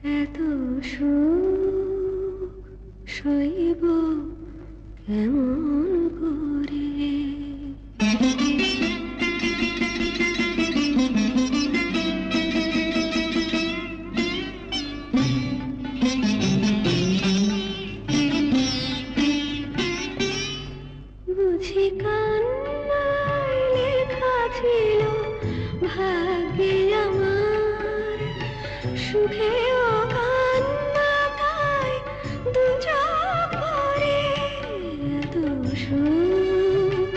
এত সুখ সইব কেমন করে। বুঝি কান্নায় লেখা ছিল ভাগ্যে আমার, সুখেও কান্নাটায় দু চোখ ভরে। এত সুখ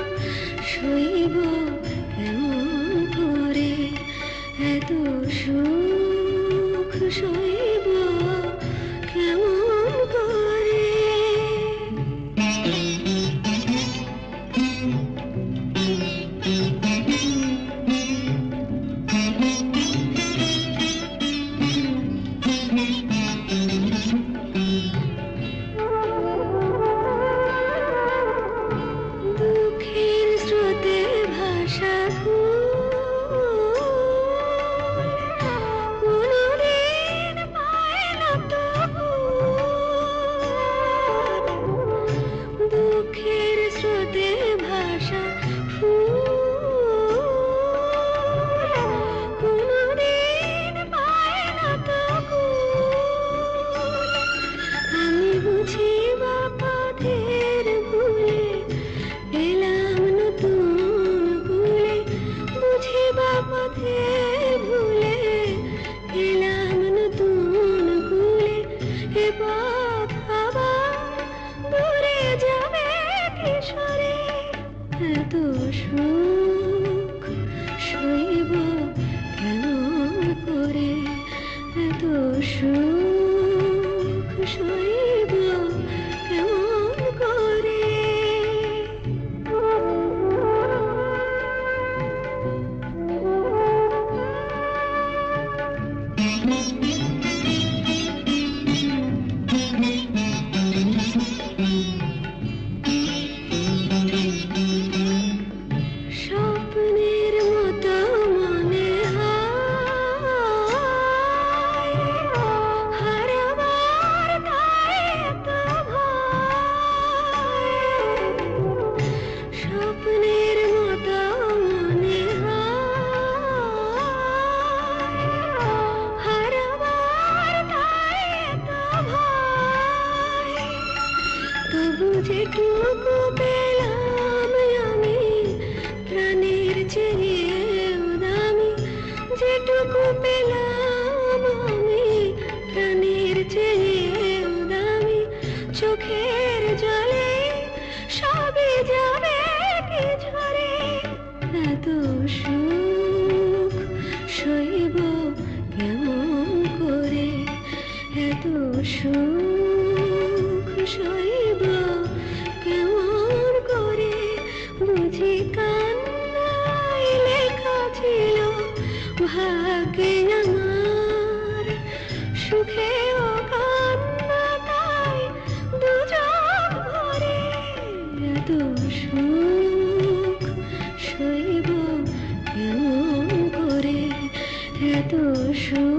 সইব কেমন করে, এত সুখ সইব কেমন করে। দুঃখের স্রোতে ভাসা কোনদিন পায় না তো দুঃখের স্রোতে ভাসা কোনদিন পায় না তো আমি বুঝি বা পথের ভুলে এলাম নতুন ভুলে, বুঝি বা পথের ভুলে এলাম নতুন ভুলে। এ পথ আবার দূরে যাবে কিশোরে। এত সুখ সইব কেমন করে, এত সুখ সইব কেমন করে। স্বপ্নের মতো মনে হয় হারাবার তাই এত ভয়। স্বপ্নের মতো মনে হয় হারাবার তাই এত ভয়। তবু যেটুকু পেলাম আমি প্রাণের চেয়েও দামি, যেটুকু পেলাম আমি প্রাণের চেয়েও দামি। চোখের জলে সবই যাবে কি ঝরে। এত সুখ সইব কেমন করে, এত সুখ সইব কেমন করে। বুঝি কান্নায় লেখা ছিল ভাগ্যে আমার, সুখেও কান্নাটায় দু চোখ ভরে। এত সুখ সইব কেমন করে, এত সুখ